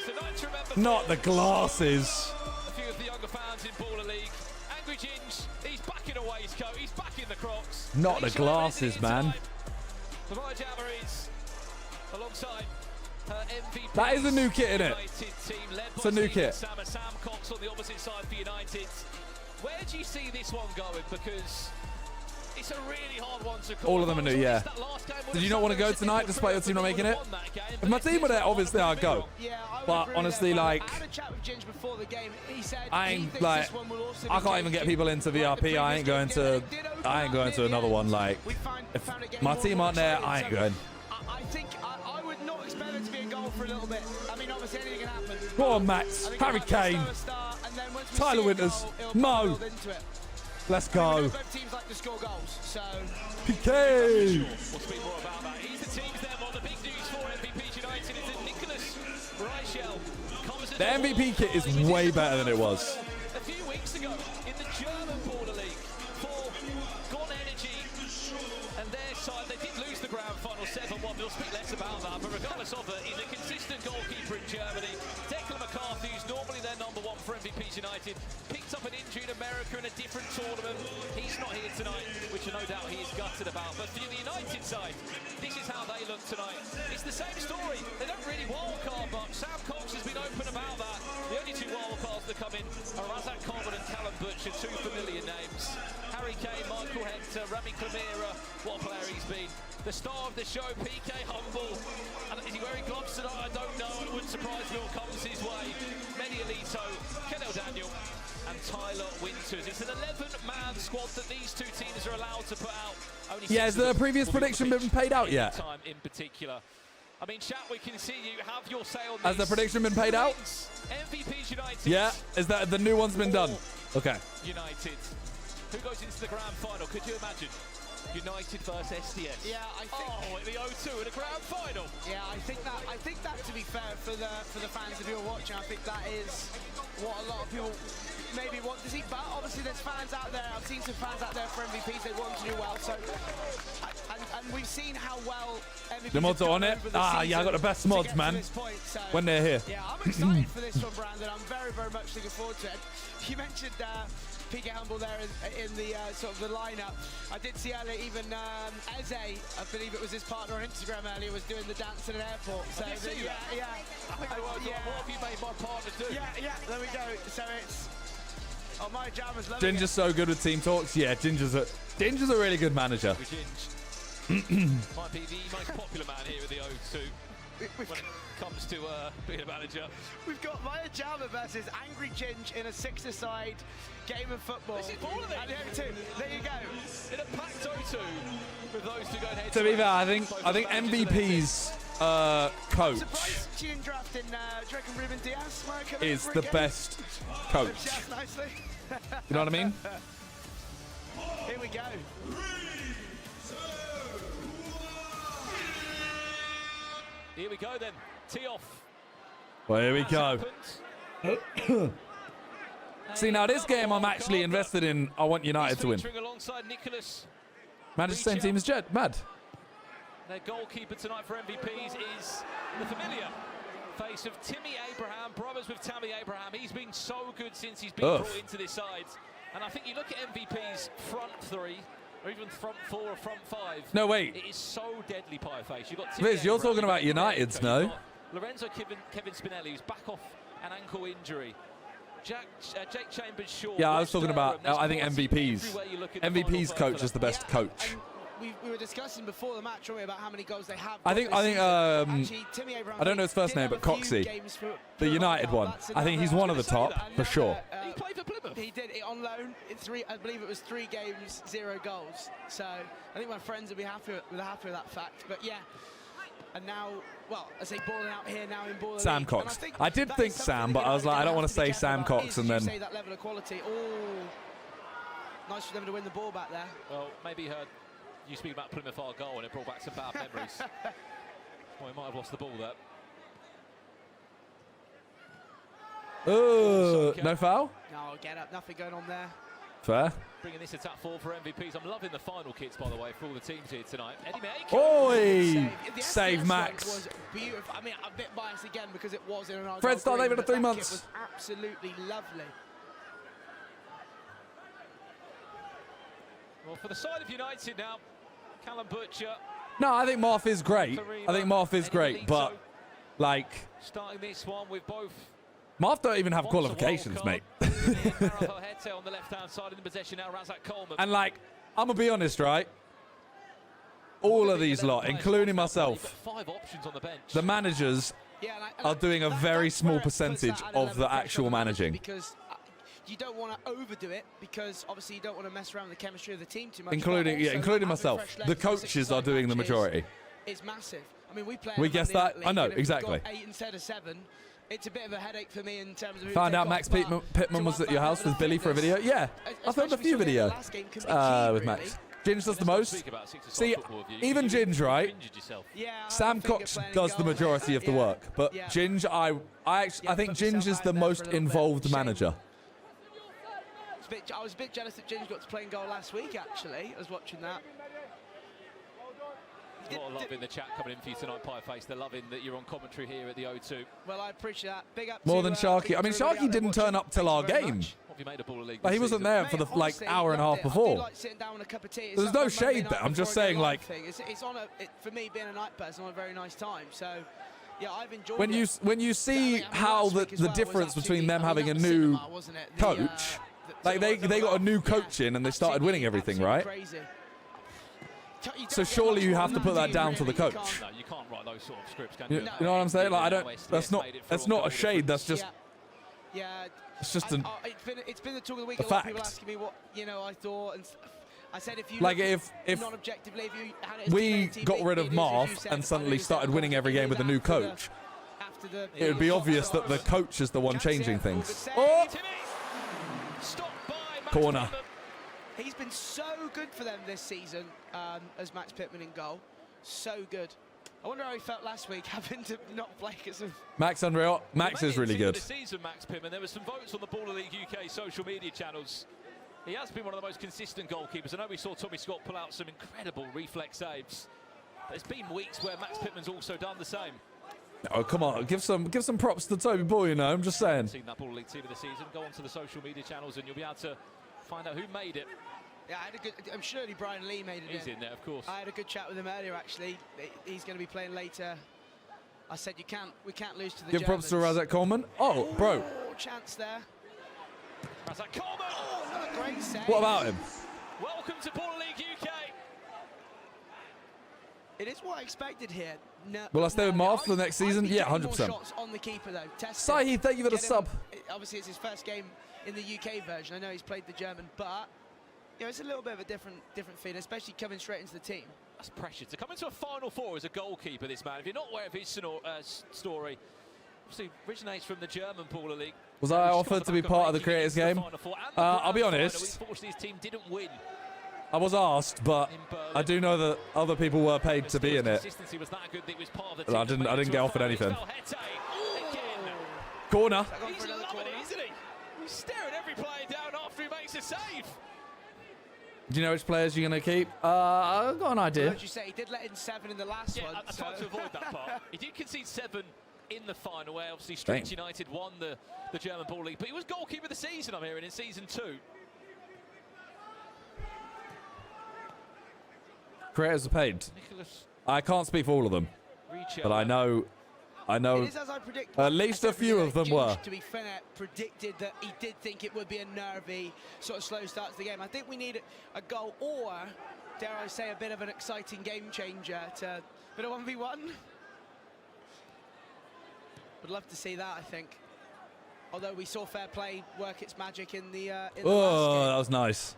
It's a night to remember. Not the glasses. A few of the younger fans in Baller League. Angry Ginge, he's back in a waistcoat. He's back in the Crocs. Not the glasses, man. The My Jammer is alongside her MVP. That is a new kit, isn't it? It's a new kit. Sam Cox on the opposite side for United. Where do you see this one going? Because it's a really hard one to call. All of them are new, yeah. Did you not want to go tonight despite your team not making it? If my team were there, obviously I'd go. But honestly, like, I ain't like, I can't even get people into VRP. I ain't going to another one. Like, if my team aren't there, I ain't going. I think I would not expect there to be a goal for a little bit. I mean, obviously anything can happen. Go on, Max. Harry Kane. Tyler Winters. Mo. Let's go. Both teams like to score goals, so PK. We'll speak more about that. He's the team's there. Well, the big news for MVP United is that Nicholas Reichel comes in. The MVP kit is way better than it was. A few weeks ago in the German Baller League for Gone Energy and their side, they did lose the grand final 7-1. We'll speak less about that, but regardless of it, he's a consistent goalkeeper in Germany. Declan McCarthy, who's normally their #1 for MVP United, picked up an injury in America in a different tournament. He's not here tonight, which no doubt he is gutted about. But for the United side, this is how they look tonight. It's the same story. They don't really wildcard much. Sam Cox has been open about that. The only two wildcards that come in are Razak Coleman and Callum Butcher, two familiar names. Harry Kane, Michael Hector, Rami Clemira, what a player he's been. The star of the show, PK Humble. And is he wearing gloves tonight? I don't know. It wouldn't surprise me what comes his way. Meni Alito, Kenel Daniel, and Tyler Winters. It's an 11-man squad that these two teams are allowed to put out. Only has the previous prediction been paid out yet? Time in particular. I mean, chat, we can see you have your say on this. Has the prediction been paid out? MVP's United. Yeah. Is that the new one's been done? Okay. United. Who goes into the grand final? Could you imagine? United versus SDS. Yeah, I think. Oh, in the O2 in a grand final. Yeah, I think that to be fair for the fans of you watching, I think that is what a lot of people maybe want to see. But obviously, there's fans out there. I've seen some fans out there for MVPs. They want to do well. So, and we've seen how well MVPs. The mods are on it. Yeah, I got the best mods, man. Point, so, when they're here. Yeah, I'm excited for this one, Brandon. I'm very, very much looking forward to it. You mentioned PK Humble there in the sort of the lineup. I did see earlier even Eze, I believe it was his partner on Instagram earlier, was doing the dance in an airport. So I see that. Yeah. I think what have you made my partner do? Yeah. There we go. So it's. Oh, my Jammer's loving Ginger's so good with team talks. Yeah, Ginger's a really good manager. Ginge might be the most popular man here at the O2 when it comes to being a manager. We've got Maya Jammer versus Angry Ginge in a 6-a-side game of football. This is Baller League. And the O2. There you go. In a packed O2 with those two going head To be fair, I think MVP's coach she didn't draft in, do you reckon Ruben Diaz is the best coach. Nicely. You know what I mean? Here we go. Here we go then. Tee off. Well, here we go. See, now this game I'm actually invested in. I want United to win. Alongside Nicholas. Manchester same team as Jet. Mad. Their goalkeeper tonight for MVPs is the familiar face of Timmy Abraham, brothers with Tammy Abraham. He's been so good since he's been brought into this side. And I think you look at MVP's front three, or even front four or front five. No, wait. It is so deadly, Pieface. You've got Timmy Liz, you're Abraham, talking about United's, no? Lorenzo Kevin Spinelli, who's back off an ankle injury. Jake Chambers-Shaw. Yeah, I was talking about, I think MVP's. MVP's coach is the best coach. We were discussing before the match, weren't we, about how many goals they have. I think actually, Timmy Abraham, I don't know his first name, but Coxey, the United one. I think he's one of the top for sure. He played for Plymouth. He did on loan in I believe it was 3 games, 0 goals. So I think my friends will be happy with that fact. But yeah. And now, well, I say balling out here now in Baller Sam League. Cox. I did think Sam, but I was like, I don't want to say Sam Cox and then. Say that level of quality. Oh, nice for them to win the ball back there. Well, maybe he heard you speak about Plymouth our goal and it brought back some bad memories. Well, he might have lost the ball there. Oh, no foul? No, get up. Nothing going on there. Fair. Bringing this attack forward for MVPs. I'm loving the final kits, by the way, for all the teams here tonight. Eddie May. Oi! The Save SDS Max. Was beautiful. I mean, a bit biased again because it was in an Argyle Fred Star green, David but at 3 that months. kit was absolutely lovely. Well, for the side of United now, Callum Butcher. No, I think Marth is great. I think Marth is great, but like starting this one with both. Marth don't even have qualifications, mate. On the left-hand side in the possession now, Razak Coleman. And like, I'm gonna be honest, right? All of these lot, including myself, 5 options on the bench. the managers are doing a very small percentage of the actual managing. Because you don't want to overdo it, because obviously you don't want to mess around with the chemistry of the team too much. Including myself. The coaches are doing the majority. It's massive. I mean, we guess that. I know, exactly. 8 instead of 7. It's a bit of a headache for me in terms of. Found out Max Pittman was at your house with Billy for a video. Yeah, I filmed a few videos with Max. Ginge does the most. See, even Ginge, right? Sam Cox does the majority of the work, but Ginge, I think Ginge is the most involved manager. I was a bit jealous that Ginge got to play in goal last week, actually. I was watching that. A lot of love in the chat coming in for you tonight, Pieface. They're loving that you're on commentary here at the O2. Well, I appreciate that. Big up More to, than Sharky. I mean, Sharky didn't turn up till our game. What have you made of Baller League Like, he wasn't there for the like hour and a half before. There's no shade there. I'm just saying, like, it's on for me being a night person on a very nice time. So, yeah, I've enjoyed when you see how the difference between them having a new coach, like they got a new coach in and they started winning everything, right? So surely you have to put that down to the coach. No, you can't write those sort of scripts, can you? You know what I'm saying? Like, I don't. That's not a shade. That's just. Yeah. It's just it's been the talk of the week. A lot of fact. people asking me what I thought, and I said if you like if non-objectively, if you had it as we team, got rid of it is as you Marth said, and suddenly it is started winning every game with a new coach, it would be obvious that the coach is the one changing things. Oh! Corner. He's been so good for them this season as Max Pittman in goal. So good. I wonder how he felt last week having to not play because of... Max unreal. Max is really good. This season, Max Pittman. There were some votes on the Baller League UK social media channels. He has been one of the most consistent goalkeepers. I know we saw Tommy Scott pull out some incredible reflex saves. There's been weeks where Max Pittman's also done the same. Oh, come on. Give some props to Toby Boy, you know. I'm just saying. Seen that Baller League team of the season. Go onto the social media channels and you'll be able to find out who made it. Yeah, I'm sure Brian Lee made it. He's in there, of course. I had a good chat with him earlier, actually. He's going to be playing later. I said we can't lose to the Give props to Razak Coleman. Oh, bro. Chance there. Razak Coleman. Oh, another great save. What about him? Welcome to Baller League UK. It is what I expected here. No, Will I stay with Marth for the next season? Yeah, 100%. Shots on the keeper though. Sahi, thank you for the sub. Obviously, it's his first game in the UK version. I know he's played the German, but it's a little bit of a different feeling, especially coming straight into the team. That's pressure to come into a Final Four as a goalkeeper. This man, if you're not aware of his story, obviously originates from the German Baller League. Was I offered to be part of the Creators game? I'll be honest. Unfortunately, his team didn't win. I was asked, but I do know that other people were paid to be in it. Was that good that it was part of the team. I didn't get offered anything. Corner. He's loving it, isn't he? He's staring every player down after he makes a save. Do you know which players you're going to keep? I've got an idea. As you say, he did let in 7 in the last one. I tried to avoid that part. He did concede 7 in the final, where obviously Street United won the German Ball League, but he was goalkeeper of the season, I'm hearing, in season 2. Creators are paid. I can't speak for all of them, but I know it is as I predicted. At least a few of them were. To be fair, predicted that he did think it would be a nervy, sort of slow start to the game. I think we need a goal or, dare I say, a bit of an exciting game changer to bit of 1v1. Would love to see that, I think. Although we saw fair play work its magic in the last game. That was nice.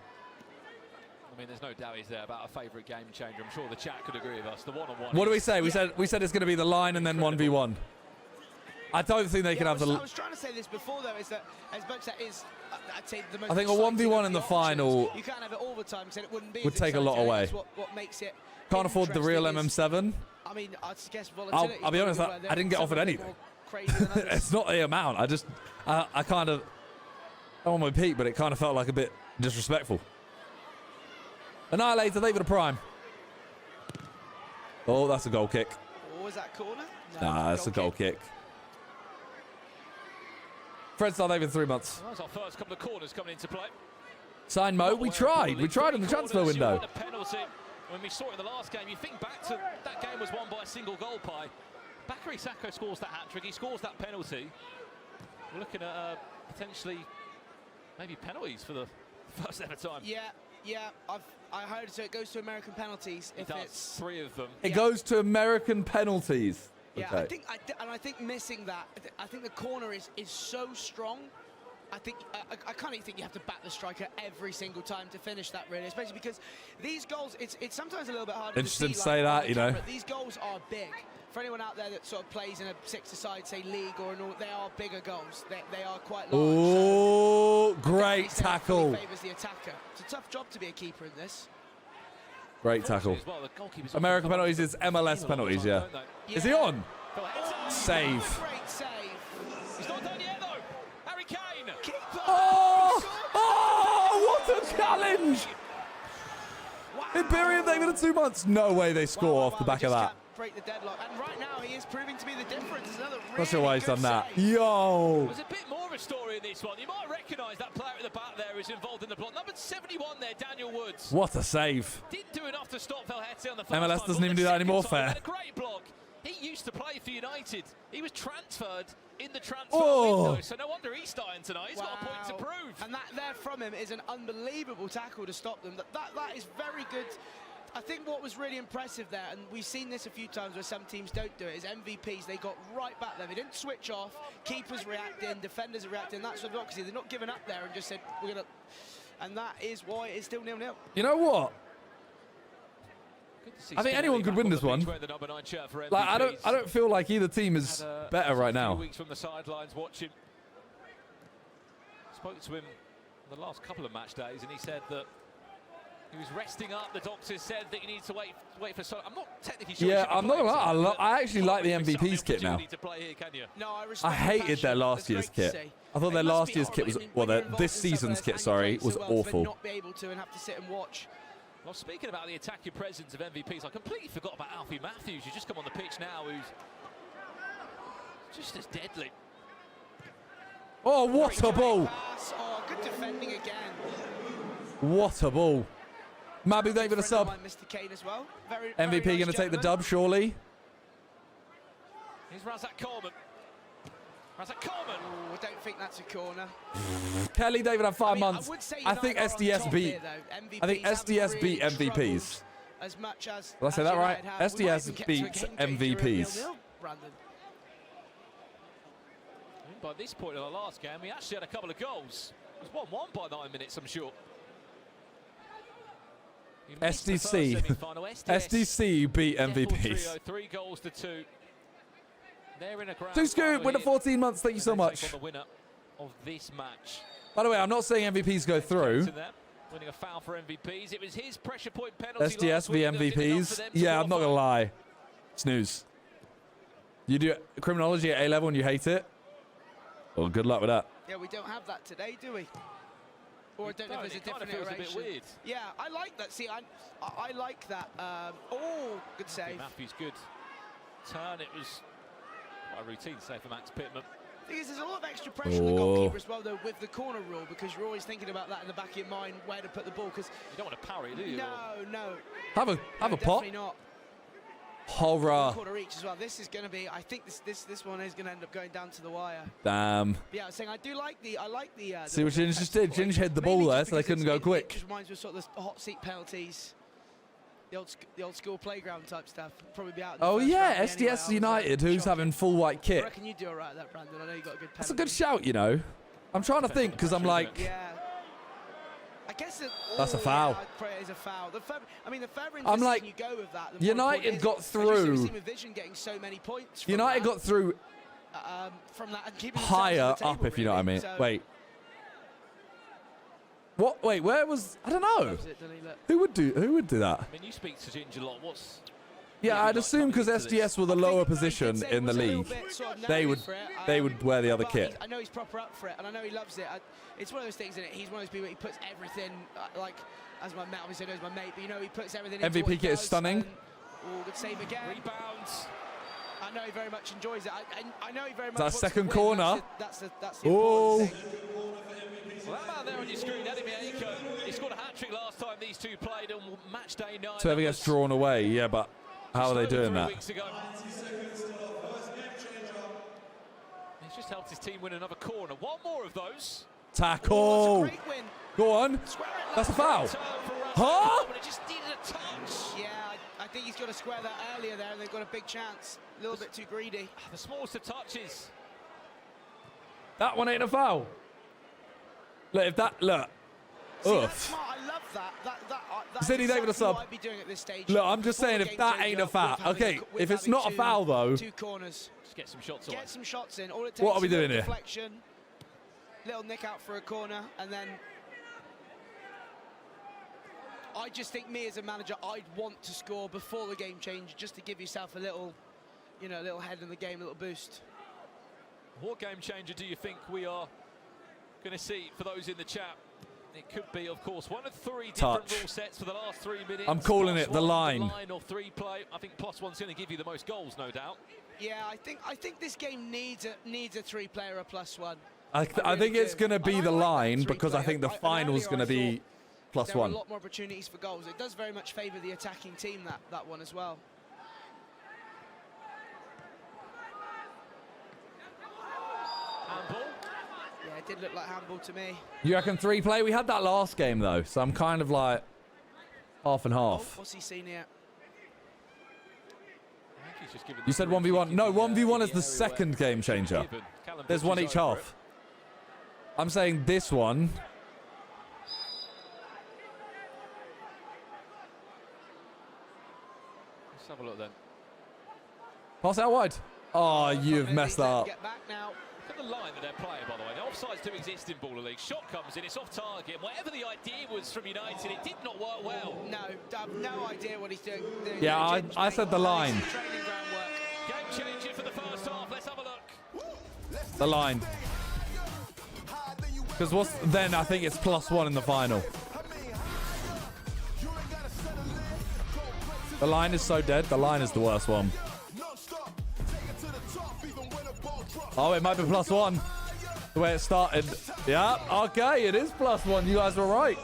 I mean, there's no doubt he's there about a favourite game changer. I'm sure the chat could agree with us. The one-on-one. What do we say? We said it's going to be the line and then 1v1. I don't think they can have the. I was trying to say this before, though, is that as much as that is, I'd say the most. I think a 1v1 in the final. You can't have it all the time, so it wouldn't be. Would take a lot away. That's what makes it. Can't afford the real MM7. I mean, I guess volatility. I'll be honest. I didn't get offered anything. It's not the amount. I kind of. I don't want to repeat, but it kind of felt like a bit Disrespectful. Annihilator, David a prime. Oh, that's a goal kick. Or was that corner? No, Nah, that's a goal kick. Fred started David 3 months. Well, that's our first couple of corners coming into play. Sign Mo, we tried. We tried in the transfer window. A penalty. When we saw it in the last game, you think back to that game was won by a single goal pie. Bakary Sako scores that hat-trick, he scores that penalty. We're looking at potentially maybe penalties for the first ever time. Yeah, I heard so. It goes to American penalties. It does. It's 3 of them. It goes to American penalties. Yeah, Okay. I think missing that. I think the corner is so strong. I think I kind of think you have to back the striker every single time to finish that, really, especially because these goals. It's sometimes a little bit harder. Interesting to see, say that, on you the know. camera. These goals are big. For anyone out there that sort of plays in a 6-a-side, say, league or an all, they are bigger goals. They are quite large. Oh, so great tackle. Favors the attacker. It's a tough job to be a keeper in this. Great tackle. Well, American penalties is MLS penalties, yeah. Is he on? Save. Great save. He's not done yet, though. Harry Kane. Keeper. Oh, what a challenge. Wow. Imperium David in 2 months. No way they score off the back of that. Break the deadlock, and right now he is proving to be the difference. Another really Not sure why he's good done that. save. Yo. There's a bit more of a story in this one. You might recognise that player at the back there who's involved in the block. Number 71 there, Daniel Woods. What a save. Didn't do enough to stop Velhete on the first MLS time, doesn't but even the do that second anymore, time, fair. he had a great block. He used to play for United. He was transferred in the transfer Oh. window, so no wonder he's starting tonight. He's got a point to prove. And that there from him is an unbelievable tackle to stop them. That is very good. I think what was really impressive there, and we've seen this a few times where some teams don't do it, is MVPs, they got right back there. They didn't switch off. Keepers reacting, defenders are reacting. That's what democracy. They're not giving up there and just said, we're going to... And that is why it's still 0-0. You know what? I think anyone could win this one. Like I don't feel like either team is better right now. Weeks from the sidelines watching. Spoke to him the last couple of match days, and he said that he was resting up. The doctors said that he needs to wait for. So I'm not technically sure. Yeah, I'm not gonna lie. I actually like the MVP's kit now. No, I hated their last year's kit. I thought their last year's kit was, well, this season's kit, sorry, was awful. Not be able to and have to sit and watch. Well, speaking about the attacking presence of MVPs, I completely forgot about Alfie Matthews, who's just come on the pitch now, who's just as deadly. Oh, what a ball! Oh, good defending again. What a ball! Mabu David a sub. Mr. Kane as well. MVP going to take the dub, surely. Here's Razak Coleman. Razak Coleman. Oh, I don't think that's a corner. Kelly David had 5 months. I think SDS beat. I think SDS beat MVPs. As much as. Did I say that right? SDS beats MVPs. By this point in the last game, we actually had a couple of goals. It was 1-1 by 9 minutes, I'm sure. SDC. SDC beat MVPs. 3 goals to 2. They're in a ground. Too scoop, winner 14 months. Thank you so much. The winner of this match. By the way, I'm not saying MVPs go through. Winning a foul for MVPs. It was his pressure point penalty. SDS v MVPs. Yeah, I'm not gonna lie. Snooze. You do criminology at A level and you hate it? Well, good luck with that. Yeah, we don't have that today, do we? Or I don't know if there's a different iteration. A bit weird. Yeah, I like that. See, I like that. Oh, good save. Matthews good. Turn. It was quite a routine save for Max Pittman. Thing is, there's a lot of extra pressure on the goalkeeper as well, though, with the corner rule, because you're always thinking about that in the back of your mind, where to put the ball. Because you don't want to parry, do you? No. Have a pop. Definitely not. Horror. Quarter each as well. This is going to be. I think this one is going to end up going down to the wire. Damn. Yeah, I was saying I like the. See what Ginge just did. Ginge hid the ball there, so they couldn't go quick. It just reminds me of sort of the hot seat penalties, the old school playground type stuff. Probably be out. Oh yeah, SDS United, who's having full white kit. I reckon you do alright at that, Brandon. I know you got a good penalty. That's a good shout, you know. I'm trying to think because I'm like. Yeah. I guess that's a foul. Yeah, I'd pray it is a foul. The further I'm like, you go with that, United got through. Getting so many points United got through from that and keeping higher table, up, if you know what I mean. So wait. What? Wait, where was? I don't know. Who would do that? I mean, you speak to Ginge a lot. Yeah, I'd assume because SDS were the lower position in the league, they would wear the other kit. I know he's proper up for it, and I know he loves it. It's one of those things, isn't it? He's one of those people, he puts everything, like, as my mate, obviously knows my mate, but you know, he puts everything into what he MVP kit is does, stunning. Oh, good save again. Rebounds. I know he very much enjoys it. I know he very much That wants second to win. corner. That's the Oh. important thing. Well, that man there on your screen, Eddie Mieko, he scored a hat-trick last time these two played on match day 9. So if he gets drawn away, yeah, but how are they doing that? He's just helped his team win another corner. One more of those. Tackle. Great win. Go on. That's a foul. Huh? It just needed a touch. Yeah, I think he's got to square that earlier there, and they've got a big chance. A little bit too greedy. The smallest of touches. That one ain't a foul. Look, if that, look. See, that's Oof. smart. I love that. That's City David a exactly what sub. I'd be doing at this stage. Look, I'm just Before saying the if game that changer, ain't a foul. with Okay, with if it's having not a foul though. Two corners. Just get some shots away. Get some shots in. All it takes What are we is a doing here? deflection. Little nick out for a corner, and then I just think, me as a manager, I'd want to score before the game change, just to give yourself a little, you know, a little head in the game, a little boost. What game changer do you think we are going to see for those in the chat? It could be, of course, one of 3 different Touch. rule sets for the last 3 minutes. I'm calling it the +1, line. Line or 3 play. I think +1's going to give you the most goals, no doubt. Yeah, I think this game needs a 3-player or +1. I think it's going to be the I like that line because I 3-player. think the final's Earlier going to I be thought there were a +1. lot more opportunities for goals. It does very much favour the attacking team, that one as well. Handball. Yeah, it did look like handball to me. You reckon 3 play? We had that last game though, so I'm kind of like half and Oh, half. what's he seen here? I think he's just given You the said free 1v1. kick No, in the 1v1 is area the second game changer. given. Callum There's one Butcher's each over half. I'm saying this one. Let's have a look then. Pass out wide. Oh, you've messed that up. Get back now. Look at the line that they're playing, by the way. The offsides do exist in Baller League. Shot comes in, it's off target. And whatever the idea was from United, it did not work well. No, I have no idea what he's doing. Yeah, I said the line. Training ground work. Game changing for the first half. Let's have a look. The line. Because then I think it's +1 in the final. The line is so dead. The line is the worst one. Oh, it might be +1. The way it started. Yeah, okay, it is +1. You guys were right.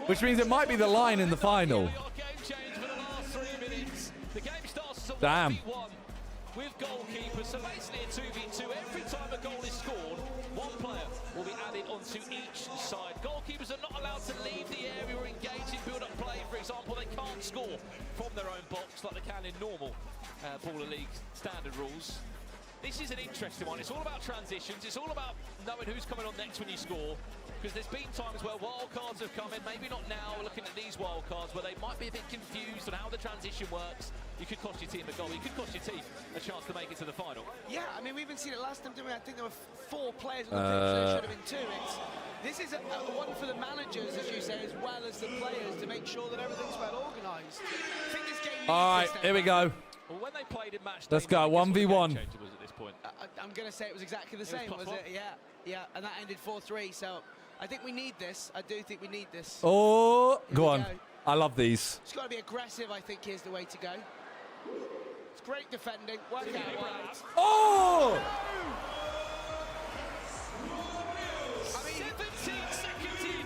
Which means it might be the line in the final. We got game change for the last 3 minutes. The game starts as a Damn. 1v1 with goalkeepers. So basically a 2v2. Every time a goal is scored, one player will be added onto each side. Goalkeepers are not allowed to leave the area or engage in build-up play. For example, they can't score from their own box like they can in normal Baller League standard rules. This is an interesting one. It's all about transitions. It's all about knowing who's coming on next when you score. Because there's been times where wild cards have come in, maybe not now, looking at these wild cards, where they might be a bit confused on how the transition works. You could cost your team a goal. You could cost your team a chance to make it to the final. Yeah, I mean, we even seen it last time, didn't we? I think there were 4 players on the pitch, there should have been 2. This is a one for the managers, as you say, as well as the players, to make sure that everything's well organised. I think this game needs All right, this here we go. Well, when they played in match Let's day, go, I guess what the 1v1. game changer was at this point. I'm going to say it was exactly the was same, was +1. it? Yeah, and that ended 4-3, so I think we need this. I do think we need this. Oh, Here go we on. go. I love these. It's got to be aggressive, I think, is the way to go. It's great defending, work out wide. Oh! I mean, 17 seconds in.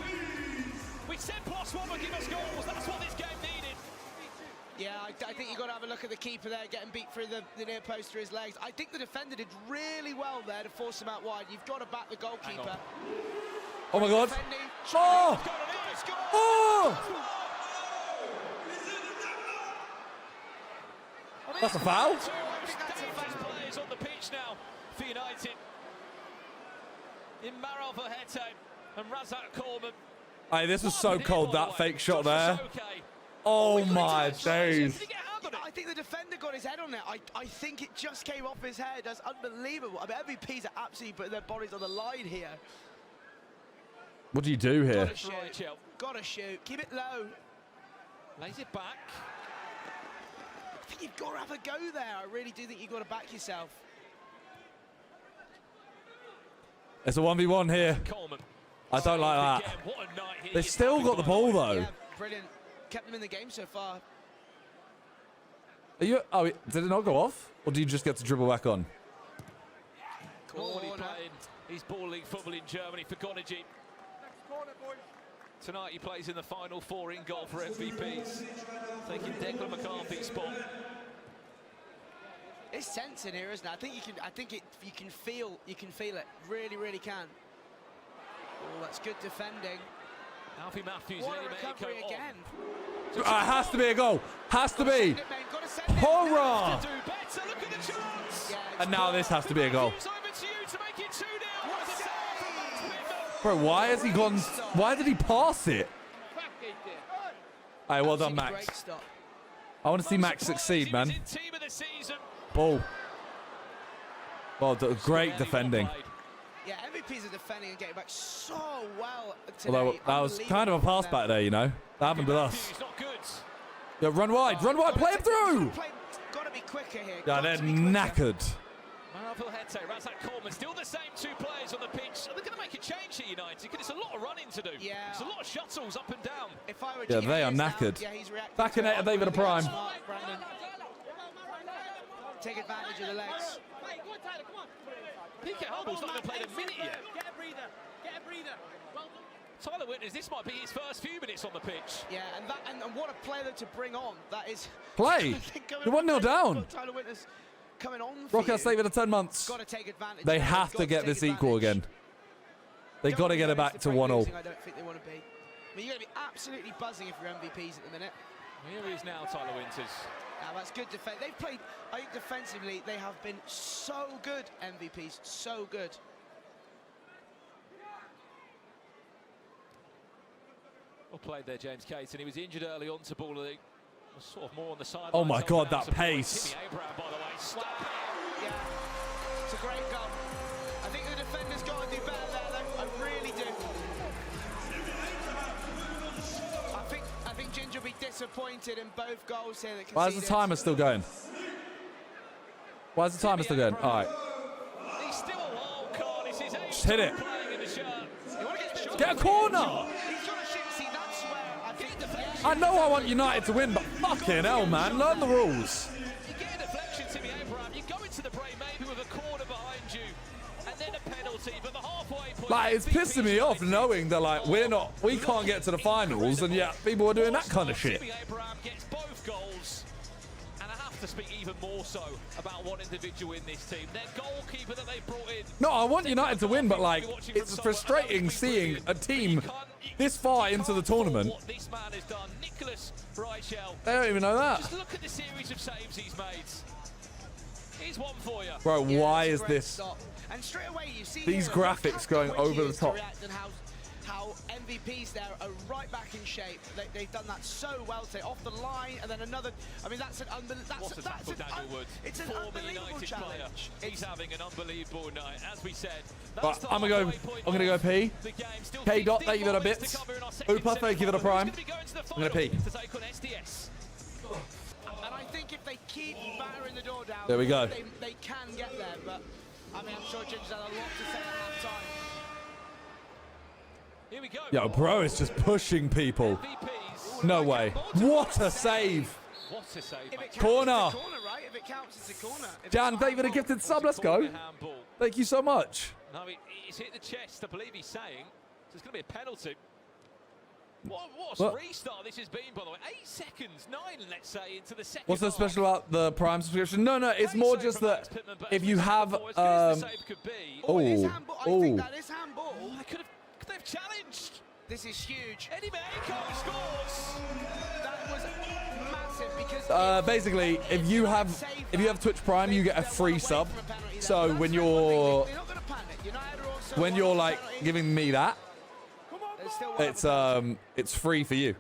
We said +1 would give us goals. That's what this game needed. yeah, I think you've got to have a look at the keeper there, getting beat through the near post through his legs. I think the defender did really well there to force him out wide. You've got to back the goalkeeper. Oh my God. Defending, Oh! score. Oh! That's a foul. Two dangerous players on the pitch now for United. In Maral Verhete and Razak Coleman. Hey, this was so cold, that fake shot there. Okay. Oh my days. Did he get a hand on it? I think the defender got his head on it. I think it just came off his head. That's unbelievable. I mean, MVPs are absolutely putting their bodies on the line here. What do you do here? Gotta shoot. Gotta shoot. Keep it low. Lays it back. think you've got to have a go there. I really do think you've got to back yourself. It's a 1v1 here. Coleman. I don't like that. What a night he They've is still having, got the by way. ball, though. Yeah, brilliant. Kept them in the game so far. Are you? Oh, did it not go off? Or do you just get to dribble back on? Normally playing his ball league football in Germany for Gonergy. Tonight he plays in the final 4 in goal for MVPs, taking Declan McCarthy's spot. It's tense in here, isn't it? You can feel it. Really, really can. Oh, that's good defending. Alfie Matthews What a nearly made it recovery go again. It has to be a goal. Has to be. Hurrah! Do better, look at the chance! Yeah, And now this has to be a goal. Matthews over to you to make it 2-0. What a save from Max Pittman. Bro, why has he gone? Why did he pass it? Hey, well done, Absolutely Max. great stop. I want to see Max succeed, man. Ball. Well, great defending. Yeah, MVPs are defending and getting back so well today. Although that was kind of a pass back there, you know. That happened with us. Yeah, run wide, play him through. Got to be quicker here. Yeah, they're knackered. Razak Coleman, still the same 2 players on the pitch. They're going to make a change here, United, because it's a lot of running to do. Yeah. It's a lot of shuttles up and down. If I were Yeah, they are knackered. Now, yeah, he's reacting Back in to it, David a prime. Smart, Brandon. Take advantage of the legs. PK Hubble's not even played a minute yet. Get a breather. Get a breather. Tyler Winters, this might be his first few minutes on the pitch. Yeah, and what a player to bring on. That is. Play. You're 1-0 down. Tyler Winters coming on for Rockhouse David at 10 months. Got to take advantage. They have to get this equal again. They got to get it back to 1-0. I don't think they want to be. I mean, you're going to be absolutely buzzing if you're MVPs at the minute. Here he is now, Tyler Winters. Now that's good defense. They've played, I think defensively, they have been so good, MVPs, so good. Well played there, James Cates, and he was injured early on to ball league. Was sort of more on the side. Oh my God, that pace. Abraham, by the way, stop Yeah, it's a great goal. I think the defender's got to do better there, though. I really do. I think Ginger will be disappointed in both goals here. Why is the timer still going? Why is the timer still going? All right. He's still a wild card. It's his Just hit it. playing in the shirt. Get a corner. He's got to shoot. See, that's where I think the I know I want United to win, but fucking hell, man. Learn the rules. You get a deflection, Timmy Abraham. You go into the break maybe with a corner behind you, and then a penalty. But the halfway point. Like, it's pissing me off knowing that, like, we can't get to the finals, and yet people are doing that kind of shit. Timmy Abraham gets both goals, and I have to speak even more so about one individual in this team. Their goalkeeper that they brought in. No, I want United to win, but, like, it's frustrating seeing a team this far into the tournament. What this man has done, Nicholas Reichel. They don't even know that. Just look at the series of saves he's made. Here's one for you. Bro, Yeah, why it's is a great this? stop. And straight away you see These here graphics how going quick over he the is to top. react and how MVPs there are right back in shape. They've done that so well today. Off the line and then another. I mean, that's an unbelievable. What a tackle, Daniel Wood. It's an Former unbelievable United challenge. player. He's having an unbelievable night, as we said. Right, I'm gonna go pee. K dot, thank you for the bits. Hooper, thank you for the prime. I'm gonna pee. To take on SDS. And I think if they keep battering the door down, There we go. They can get there. But I mean, I'm sure Ginger's had a lot to say at half time. Here we go. Yo, bro, it's just pushing people. MVPs. No way. What a save. What a save, If mate. it counts, Corner. it's a corner, right? If it counts, it's a corner. If Jan, it's thank you for the handball, gifted sub. Let's go. Handball. Thank you so much. No, he's hit the chest, I believe he's saying. So it's going to be a penalty. What a restart this has been, by the way. 8 seconds, 9, let's say, into the second What's so half. special about the Prime subscription? No, it's more just that if you have As good as the save could be, Oh, it is Oh, handball. I oh. think that is handball. they've challenged. This is huge. Eddie Mexico scores. That was massive because basically, if you have Twitch Prime, you get a free sub. So when you're like giving me that, it's free for you.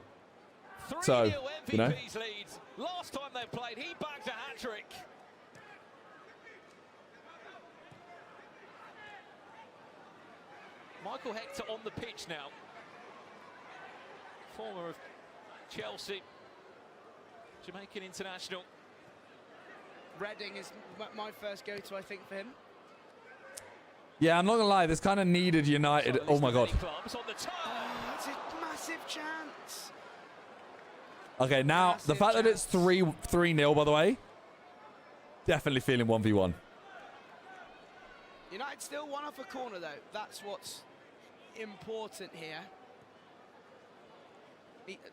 So, 3-0 you know. MVPs leads. Last time they played, he bagged a hat-trick. Michael Hector on the pitch now. Former of Chelsea, Jamaican international. Reading is my first go-to, I think, for him. Yeah, I'm not gonna lie. This kind of needed United. Oh my god. That's a massive chance. Okay, now the fact that it's 3-0, by the way, definitely feeling 1v1. United still one off a corner, though. That's what's important here.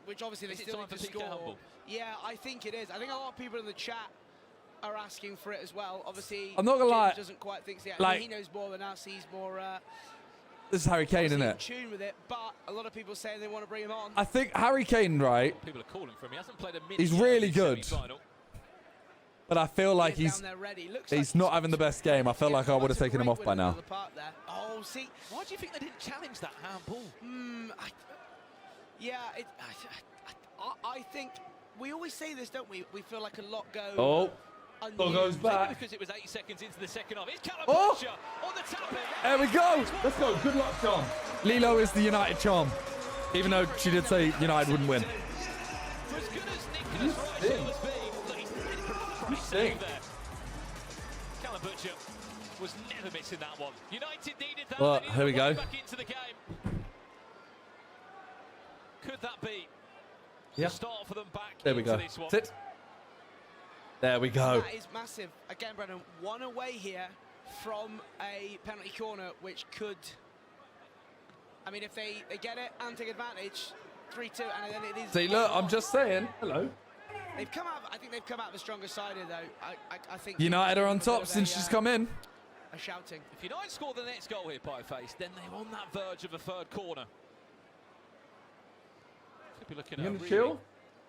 Which obviously they still need to score. Yeah, I think it is. I think a lot of people in the chat are asking for it as well. Obviously, I'm not gonna lie. Doesn't quite think so. Like, he knows more than us. He's more. This is Harry Kane, isn't it? In tune with it, but a lot of people saying they want to bring him on. I think Harry Kane, right? People are calling for him. He hasn't played a minute. He's really good. But I feel like he's not having the best game. I feel like I would have taken him off by now. Oh, see. Why do you think they didn't challenge that handball? I think we always say this, don't we? We feel like a lot goes. Oh, ball goes back. Because it was 8 seconds into the second half. It's Oh, on the tap. there we go. Let's go. Good luck, John. Lilo is the United charm, even though she did say United wouldn't win. For as good as Nicholas Rice has been, he's save there. Callum Butcher was never missing that one. United needed that. Well, here we go. Back into the game. Could that be the start for them back there we into go. this one? Sit. There we go. That is massive. Again, Brendan, one away here from a penalty corner, which could... I mean, if they get it and take advantage, 3-2, and then it is... See, look, I'm just saying. Hello. They've come out... I think they've come out the stronger side here, though. I think... United are on top since she's come in. A shouting. If United score the next goal here, Pieface, then they're on that verge of a third corner. Could be looking at a really chill? What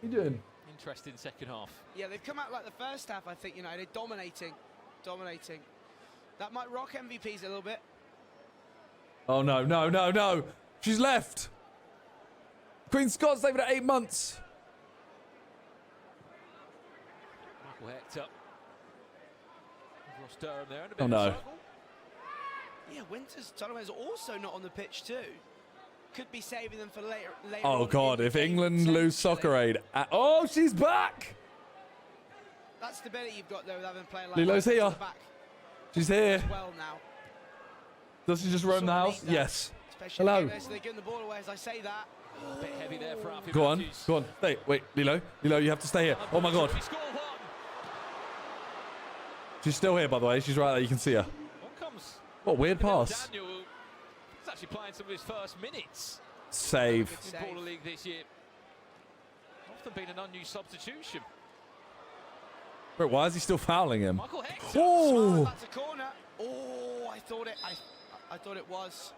are you doing? interesting second half. Yeah, they've come out like the first half, I think, United, dominating. That might rock MVPs a little bit. Oh, no, no, no, no. She's left. Queen Scott's saving it 8 months. Michael Hector. Ross Durham there. And a bit Oh, of no. a struggle. Yeah, Winters is also not on the pitch too. Could be saving them for later Oh, on God, in if the game, England lose Soccer Aid. Oh, she's back. That stability you've got there with having a player like Lilo's that here. at the back She's here. as well now. Does she just roam the house? Yes. Hello. So they're getting the ball away as I say that. A bit heavy there for Alfie Go on, Matthews. go on. Stay. Wait, Lilo. Lilo, you have to stay here. Oh, my God. We score one. She's still here, by the way. She's right there. You can see her. On comes What a weird pass. Daniel, who's actually playing some of his first minutes Save. in Baller League this year. Often been an unused substitution. Wait, why is he still fouling him? Michael Hector. Oh! That's a corner. Oh, I thought it was.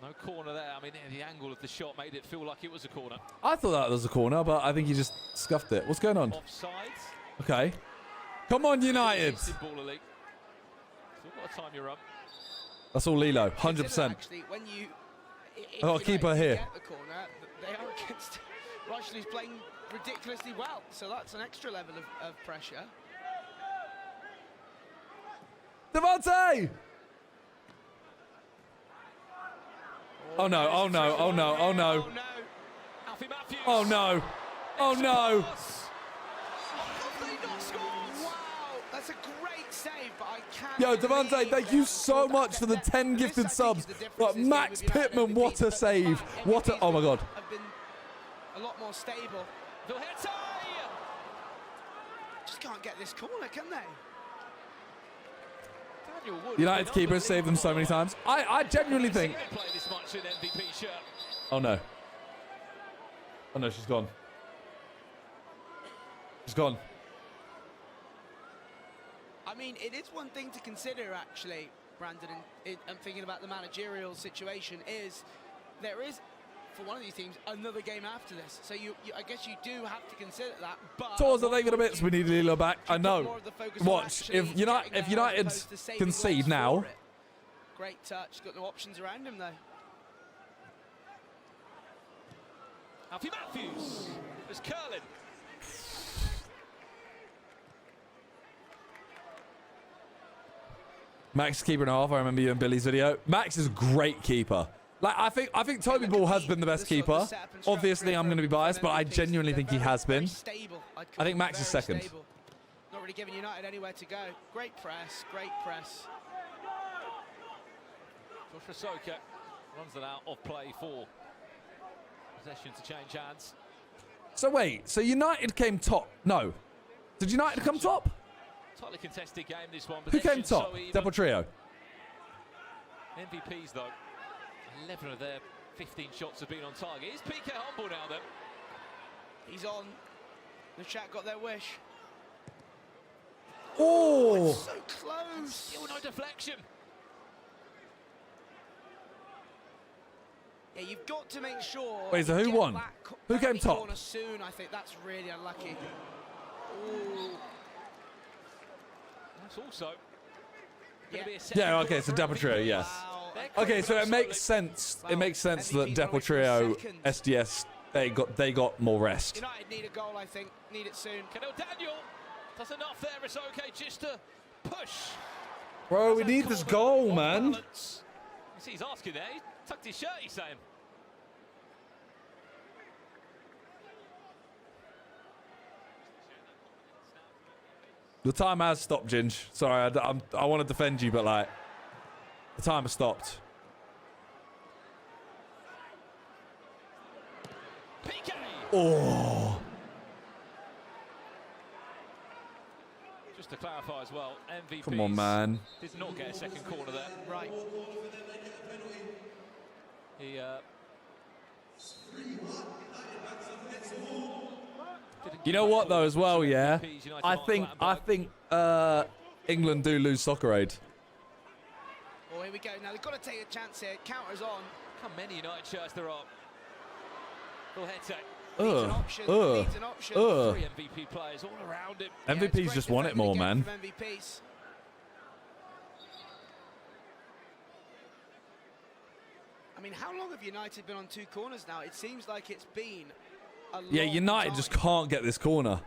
No corner there. I mean, the angle of the shot made it feel like it was a corner. I thought that was a corner, but I think he just scuffed it. What's going on? Offside. Okay. Come on, United. In Baller League. Still got a time you're up. That's all Lilo. 100%. Actually, when you... I've got to keep her here. Get the corner, they are against... Rushley's playing ridiculously well, so that's an extra level of pressure. Devante! Oh, no. Oh, no. Oh, no. Oh, no. Oh, no. Alfie Matthews. Oh, no. Oh, no. Have they not scored? Wow, that's a great save, but I can't... Yo, Devante, believe thank they you haven't so scored much that. for the 10 This, gifted I think, subs. is the difference But this game Max with United Pittman, what a MVPs. save. What a... Oh, my God. Have been a lot more stable. Vilheta. Just can't get this corner, can they? Daniel Wood. United's keeper saved them so many times. I genuinely think... Play this much in MVP shirt. Oh, no. Oh, no, she's gone. She's gone. I mean, it is one thing to consider, actually, Brandon, and thinking about the managerial situation, is there is, for one of these teams, another game after this. So I guess you do have to consider that. But Towards the thing in a bit, so we need Lilo back. I know. more of the focus on Watch, actually if United getting there as opposed to saving concede goals now... for it. Great touch. Got no options around him, though. Alfie Matthews is curling. Max keeper and a half. I remember you in Billy's video. Max is a great keeper. Like I think Toby Ball has been the best keeper. Obviously, I'm going to be biased, but I genuinely think he has been. I think Max is second. Not really giving United anywhere to go. Great press, great press. Joshua Soka runs it out of play for possession to change hands. So wait, so United came top? No. Did United come top? Tightly contested game, this one. Who came top? Double trio. MVPs, though. 11 of their 15 shots have been on target. Is PK humble now, then? He's on. The chat got their wish. Oh! So close. Still no deflection. Yeah, you've got to make sure. Wait, so who won? Who came top? Soon, I think that's really unlucky. Ooh. That's also. Yeah, okay, so double trio, yes. Wow. Okay, so it makes sense. It makes sense that double trio, SDS, they got more rest. United need a goal, I think. Need it soon. Canel Daniel does enough there. It's okay just to push. Bro, we need this goal, man. You see, he's asking there. He tucked his shirt, he's saying. The time has stopped, Ginge. Sorry, I want to defend you, but like, the time has stopped. PK. Oh. Just to clarify as well, MVP. Come on, man. Did not get a second corner there. Right. He You know what though, as well, yeah. I think England do lose Soccer Aid. Oh, here we go. Now they've got to take a chance here. Counters on. How many United shirts there are? Full head tech. Needs an option. Needs an option. 3 MVP players all around him. MVP's just won it more, man. MVPs. I mean, how long have United been on 2 corners now? It seems like it's been a long United time. just can't get this corner.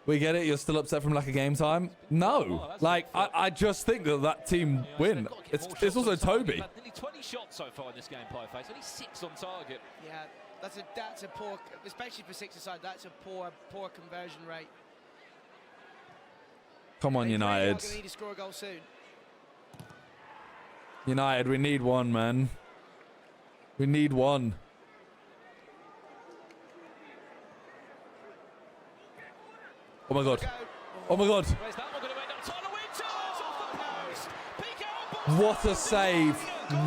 We get it. You're still upset from lack of game time? No. Like, I just think that team win. It's also Toby. Nearly 20 shots so far in this game, Pieface. Only 6 on target. Yeah, that's a poor, especially for 6-a-side. That's a poor conversion rate. Come on, United. They're going to need to score a goal soon. United, we need one, man. We need one. Oh my god. Oh my god. Where's that one going to end up? Tyler Winters off the post. PK. What a save.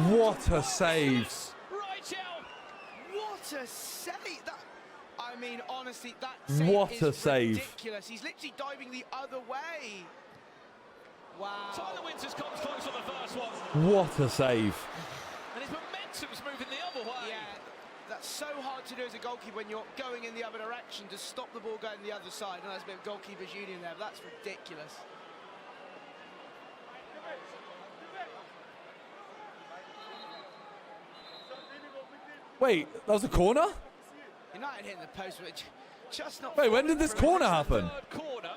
What a save. What a save. I mean, honestly, that save what is a save. ridiculous. He's literally diving the other way. Wow. Tyler Winters comes close on the first one. What a save. And his momentum's moving the other way. Yeah, that's so hard to do as a goalkeeper when you're going in the other direction to stop the ball going the other side. And that's a bit of goalkeeper's union there, but that's ridiculous. Wait, that was a corner? United hitting the post, which just not. Wait, when did this corner happen? Third corner.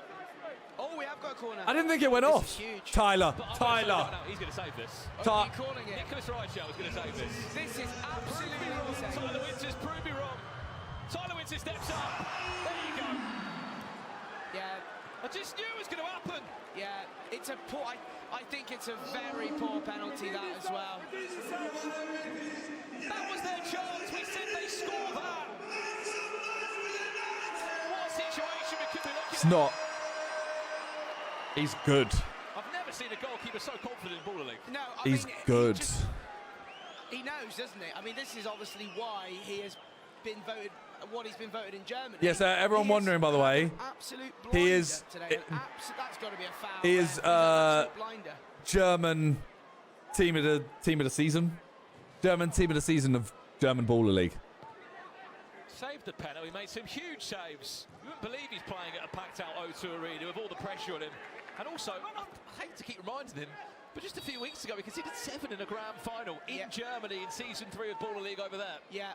Oh, we have got a corner. I didn't think it went This off. is huge. Tyler. No, he's going to save this. Oh, are you calling it? Nicholas Reichel is going to save this. This is absolutely insane. Tyler Winters, prove me wrong. Tyler Winters steps up. There you go. Yeah. I just knew it was going to happen. Yeah, it's a poor. I think it's a very poor penalty that as well. That was their chance. We said they score that. What situation we could be looking It's not. He's good. I've never seen a goalkeeper so confident in Baller League. No, He's good. He knows, doesn't he? I mean, this is obviously why he has been voted. What he's been voted in Germany. Yes, everyone wondering, by the way. Absolute He is. today. That's got to be a foul. He is blinder. German team of the season. German team of the season of German Baller League. Saved the penalty. He made some huge saves. You wouldn't believe he's playing at a packed-out O2 arena with all the pressure on him. And also, I hate to keep reminding him, but just a few weeks ago, he conceded 7 in a grand final in Germany in Season 3 of Baller League over there. Yeah.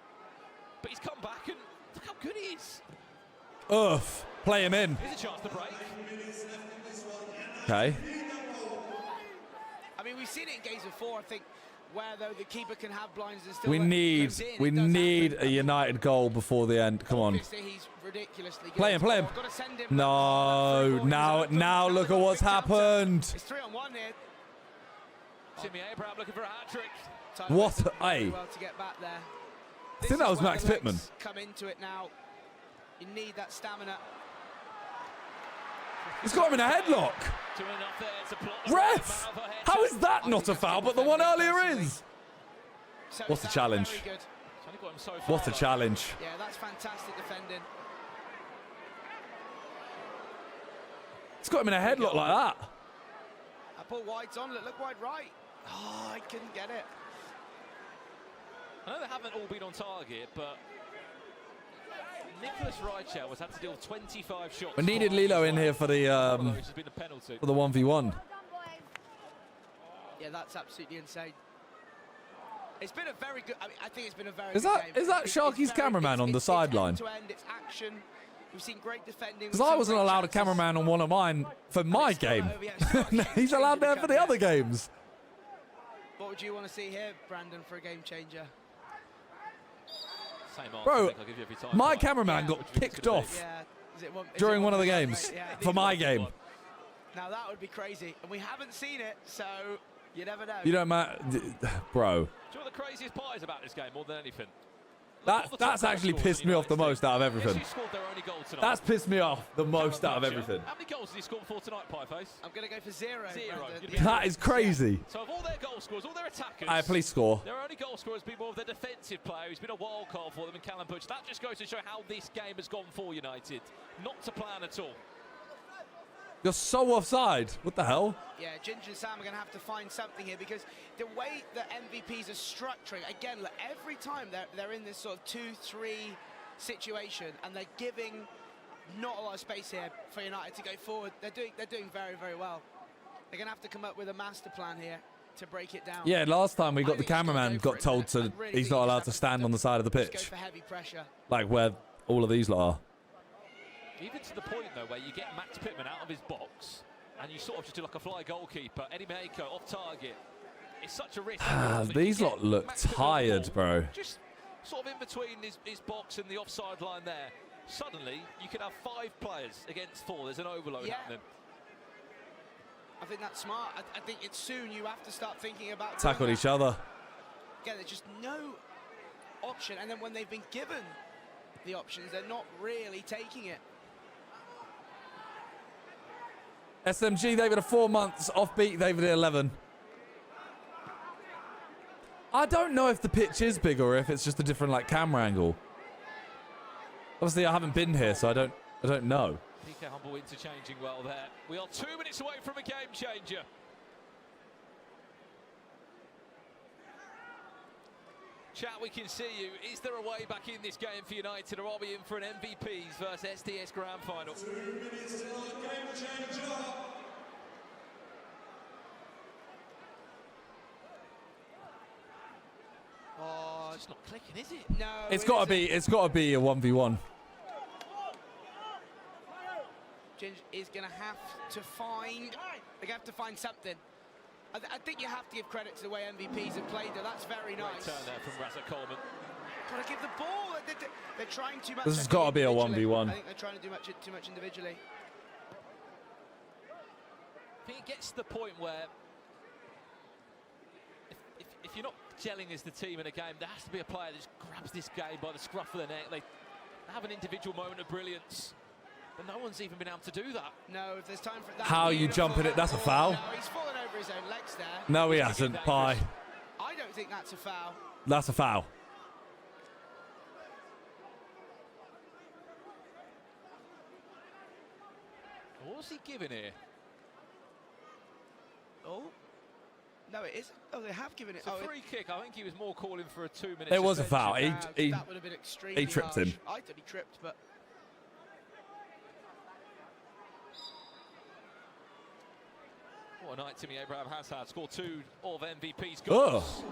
But he's come back and look how good he is. Oof. Play him in. Here's a chance to break. Okay. I mean, we've seen it in games before. I think where though the keeper can have blinds and still We need a United goal before the end. Come on. Obviously, he's ridiculously good. Play him, play him. Gotta send him No, now look at what's happened. It's 3-on-1 here. Timmy Abraham looking for a hat-trick. What a... Well to get back there. I think that was Max Pittman. Come into it now. You need that stamina. He's got him in a headlock. Ref! How is that not a foul, but the one earlier is? What a challenge. What a challenge. Yeah, that's fantastic defending. He's got him in a headlock like that. I pull wide's on, look wide right. Oh, I couldn't get it. I know they haven't all been on target, but Nicholas Reichel has had to deal with 25 shots. We needed Lilo in here for the 1v1. Yeah, that's absolutely insane. It's been a very good. I mean, I think it's been a very. Is that Sharky's cameraman on the sideline? It's action. We've seen great defending. Because I wasn't allowed a cameraman on one of mine for my game. He's allowed there for the other games. What would you want to see here, Brandon, for a game changer? Bro, my cameraman got kicked off during one of the games for my game. Now that would be crazy, and we haven't seen it, so you never know. You don't matter, bro. Do you know what the craziest part is about this game more than anything? That's actually pissed me off the most out of everything. That's pissed me off the most out of everything. How many goals did he score before tonight, Pieface? I'm going to go for 0. That is crazy. So of all their goal scorers, all their attackers, please score. their only goal scorer has been more of their defensive player who's been a wild card for them in Callum Butch. That just goes to show how this game has gone for United. Not to plan at all. You're so offside. What the hell? Yeah, Ginger and Sam are going to have to find something here, because the way that MVPs are structuring, again, look, every time they're in this sort of 2-3 situation and they're giving not a lot of space here for United to go forward. They're doing very, very well. They're going to have to come up with a master plan here to break it down. Yeah, last time we got the cameraman got told to he's not allowed to stand on the side of the pitch. Go for heavy pressure. Like where all of these lot are. Even to the point, though, where you get Max Pittman out of his box and you sort of just do like a fly goalkeeper. Eddie Meiko off target. It's such a risk. These lot look tired, bro. Just sort of in between his box and the offside line there. Suddenly, you could have 5 players against 4. There's an overload happening. I think that's smart. I think it's soon you have to start thinking about tackled each other. Again, there's just no option. And then when they've been given the options, they're not really taking it. SMG, David, 4 months. Offbeat, David, 11. I don't know if the pitch is big or if it's just a different like camera angle. Obviously, I haven't been here, so I don't know. PK Humble interchanging well there. We are 2 minutes away from a game changer. Chat, we can see you. Is there a way back in this game for United, or are we in for an MVPs versus SDS Grand Final? 2 minutes till our game changer. Oh, it's not clicking, is it? No. It's got to be a 1v1. Ginger is going to have to find. They're going to have to find something. I think you have to give credit to the way MVPs have played there. That's very nice. Great turn there from Razak Coleman. Got to give the ball. They're trying too much. This has got to be a 1v1. I think they're trying to do too much individually. I think it gets to the point where if you're not gelling as the team in a game, there has to be a player that just grabs this game by the scruff of the neck. They have an individual moment of brilliance. But no one's even been able to do that. No, if there's time for that. How are you jumping it? That's a foul. No, he's fallen over his own legs there. No, he hasn't. Bye. I don't think that's a foul. That's a foul. What's he giving here? Oh. No, it isn't. Oh, they have given it. It's a free kick. I think he was more calling for a 2-minute. It was a foul. That would have been extremely he tripped him. I thought he tripped, but. What a night Timmy Abraham has had. Scored 2 of MVP's goals. Oh.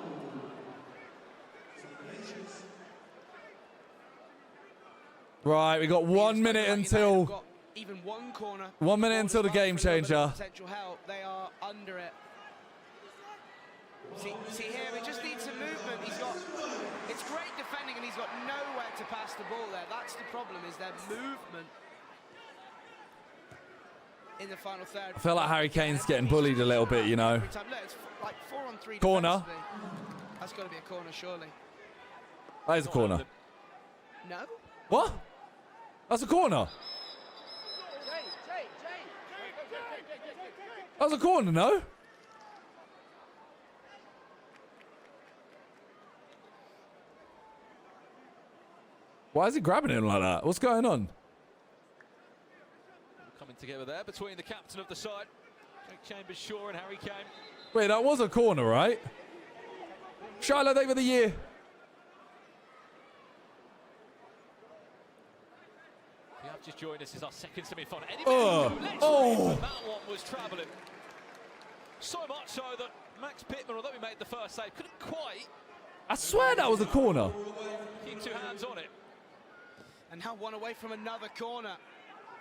Right, we got 1 minute until. Even one corner. 1 minute until the game changer. Potential help. They are under it. See here, he just needs some movement. It's great defending, and he's got nowhere to pass the ball there. That's the problem, is their movement in the final third. I feel like Harry Kane's getting bullied a little bit, you know. Look, it's like 4-on-3 Corner. That's got to be a corner, surely. That is a corner. No? What? That's a corner. That was a corner, no? Why is he grabbing him like that? What's going on? Coming together there between the captain of the side, Jake Chambers, Shaw, and Harry Kane. Wait, that was a corner, right? Charlotte over the year. If you have just joined us, this is our second semi-final. Oh. That one was travelling. So much so that Max Pittman, although he made the first save, couldn't quite. I swear that was a corner. Keep two hands on it. And now one away from another corner.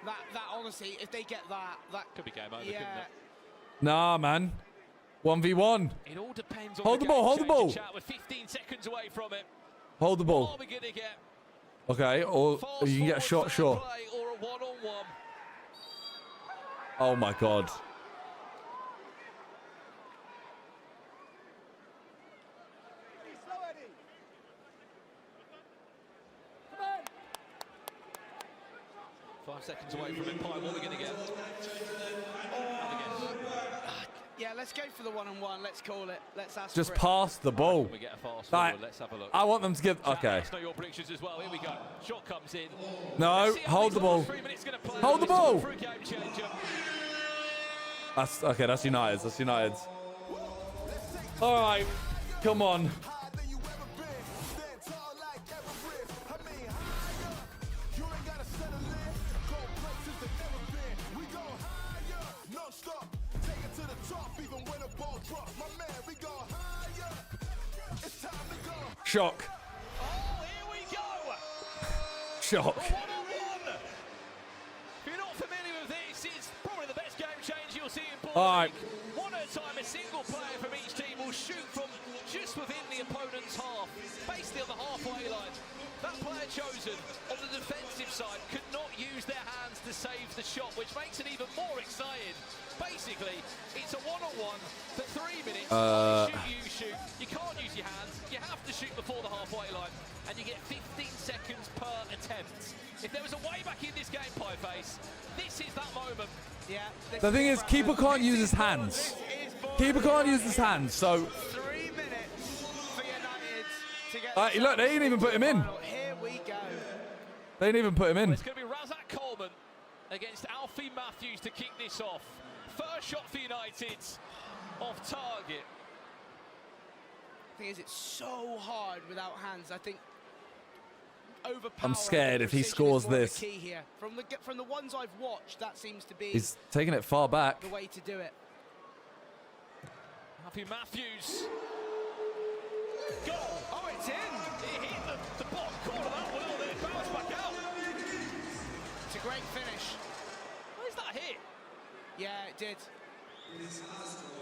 That honestly, if they get that Could be game over, yeah. couldn't it? Nah, man. 1v1. It all depends on Hold the ball, hold the ball. Chat. We're 15 seconds away from it. Hold the What ball. are we gonna get? Okay, or Fast you can get a shot, forward sure. play or a one-on-one. Oh my God. Five seconds away from it. Pie, what are we gonna get? Yeah, let's go for the one-on-one. Let's call it. Let's ask Just for it. pass the ball. We get a fast Like, forward. Let's have a look. I want them to give. Okay. Let's know your predictions as well. Here we go. Shot comes in. No, Let's see how hold these the ball. last 3 minutes gonna play. Hold the It's time ball. for a game changer. That's okay. That's United's. That's United's. All right, come on. Shock. Oh, here we go. Shock. One-on-one. If you're not familiar with this, it's probably the best game change you'll see in ball. All right. One at a time, a single player from each team will shoot from just within the opponent's half, basically on the halfway line. That player chosen on the defensive side could not use their hands to save the shot, which makes it even more exciting. Basically, it's a one-on-one for 3 minutes. You shoot. You can't use your hands. You have to shoot before the halfway line, and you get 15 seconds per attempt. If there was a way back in this game, Pieface, this is that moment. Yeah. The thing is, keeper can't use his hands. Keeper can't use his hands. So 3 minutes for United to get. look, they didn't even put him in. Here we go. They didn't even put him in. It's going to be Razak Coleman against Alfie Matthews to kick this off. First shot for United, off target. The thing is, it's so hard without hands. I think overpower. I'm scared if he precision scores is more this. the key here. From the ones I've watched, that seems to be He's taking it far back. the way to do it. Alfie Matthews. Goal! Oh, it's in. It hit the bottom corner that well, then it bounced back out. It's a great finish. Where's that hit? Yeah, it did.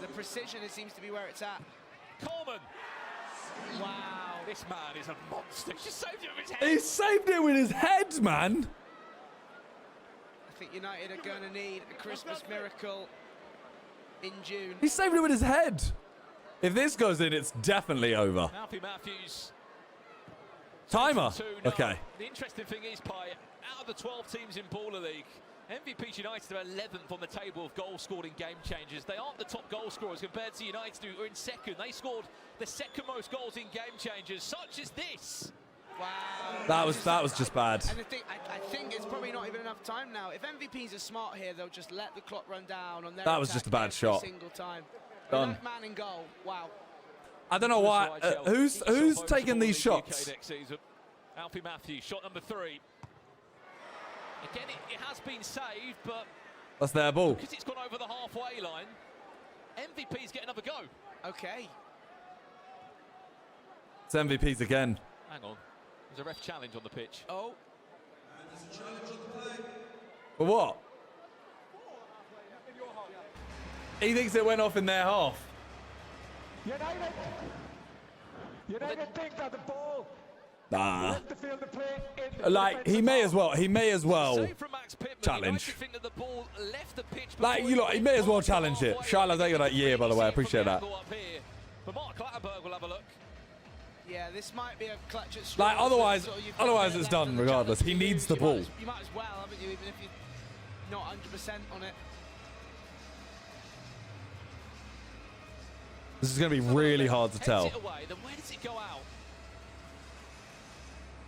The precision, it seems to be where it's at. Coleman. Wow. This man is a monster. He just saved it with his head. He saved it with his head, man. I think United are going to need a Christmas miracle in June. He saved it with his head. If this goes in, it's definitely over. Alfie Matthews. Timer. 2-0. Okay. The interesting thing is, Pi, out of the 12 teams in Baller League, MVPs United are 11th on the table of goals scored in game changers. They aren't the top goal scorers compared to United, who are in second. They scored the second most goals in game changers, such as this. Wow. That was just bad. And I think it's probably not even enough time now. If MVPs are smart here, they'll just let the clock run down on their That was attack just a bad every shot. single time. Done. That man in goal. Wow. I don't know why. Who's taking these shots? Next season. Alfie Matthews, shot number 3. Again, it has been saved, but That's their ball. because it's gone over the halfway line, MVPs get another go. Okay. It's MVPs again. Hang on. There's a ref challenge on the pitch. Oh. For what? He thinks it went off in their half. United think that the ball Nah. left the field to play in Like, he may as well. He may as well Save from Max Pittman. challenge. United think that the ball left the pitch Like, before you lot, he may as well got challenge it. halfway. Charlotte, thank you for that year, by the way. I appreciate that. But Mark Clattenburg will have a look. Yeah, this might be a clutch at straws. Like, otherwise, Sort of you've otherwise got it's the left done and the regardless. challenge He to needs use. the ball. You might as well, haven't you? Even if you're not 100% on it. This is going to be really hard to Heads tell. it away, then where does it go out?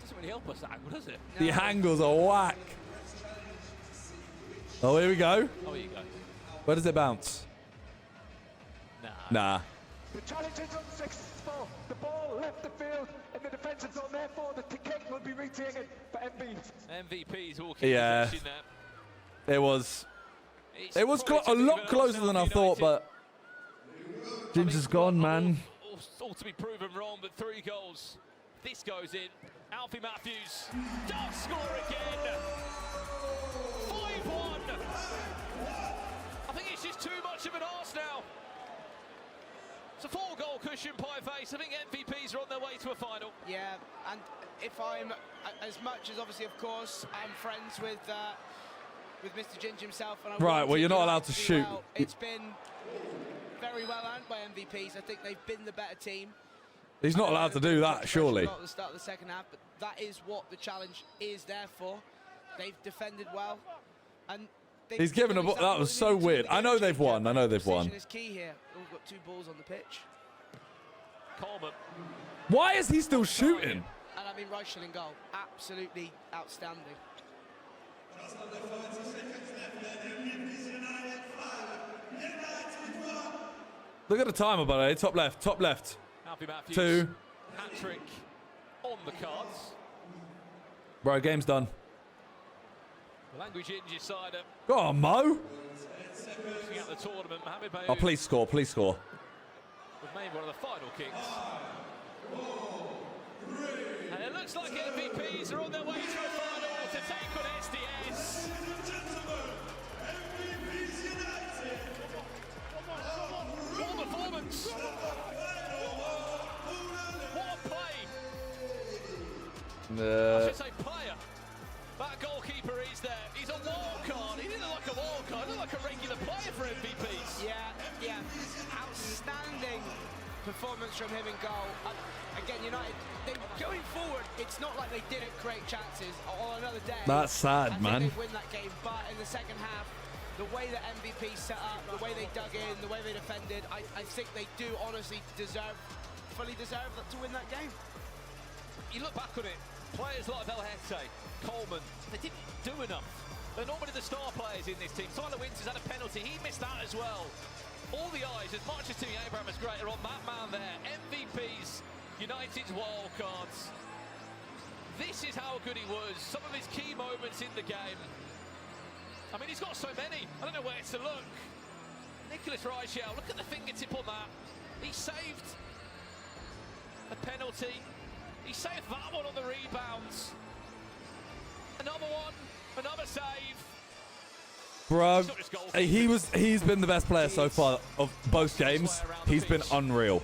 Doesn't really help us that angle, does it? The angles are whack. Oh, here we go. Oh, here you go. Where does it bounce? Nah. The challenge is unsuccessful. The ball left the field in the defensive zone. Therefore, the kick will be retaken by MB. MVP's walking Yeah. there. It was It's a probably lot closer than I thought, but Ginger's gone, man. All to be proven wrong, but 3 goals. This goes in. Alfie Matthews does score again. 5-1. I think it's just too much of an arse now. It's a 4-goal cushion pie face. I think MVPs are on their way to a final. Yeah, and if I'm, as much as obviously, of course, I'm friends with Mr. Ginger himself. And I Right, want well, you're not United allowed to do shoot. well. It's been very well earned by MVPs. I think they've been the better team. He's not allowed to do that, surely. At the start of the second half, but that is what the challenge is there for. They've defended well, and He's given a ball. That was so weird. I know they've won. I know they've won. Precision is key here. We've got 2 balls on the pitch. Coleman. Why is he still shooting? And I mean, Reichel in goal. Absolutely outstanding. Just under 30 seconds left, then MVPs United 5, United 1. Look at the timer, by the way. Top left. Top left. Alfie Matthews. 2. Hat-trick on the cards. Bro, game's done. The language injury side Go on, Mo. looking at the tournament. Mohamed Bayoum Oh, please score. Please score. was made one of the final kicks. And it looks like MVPs are on their way to a final to take on SDS. MVPs United. What a performance! What a play! I should say player. That goalkeeper is there. He's a wild card. He didn't look like a wild card. He looked like a regular player for MVPs. Yeah. Outstanding performance from him in goal. Again, United, going forward, it's not like they didn't create chances on another day. That's sad, I man. think they win that game, but in the second half, the way that MVP set up, the way they dug in, the way they defended, I think they do honestly fully deserve to win that game. You look back on it, players like Belhete, Coleman, they didn't do enough. They're normally the star players in this team. Tyler Winters had a penalty, he missed that as well. All the eyes, as much as Timmy Abraham is great, are on that man there. MVPs, United's wild cards. This is how good he was. Some of his key moments in the game. I mean, he's got so many. I don't know where to look. Nicholas Reichel, look at the fingertip on that. He saved a penalty. He saved that one on the rebounds. Another one, another save. Bro, he's been the best player so far of both games. He's been unreal.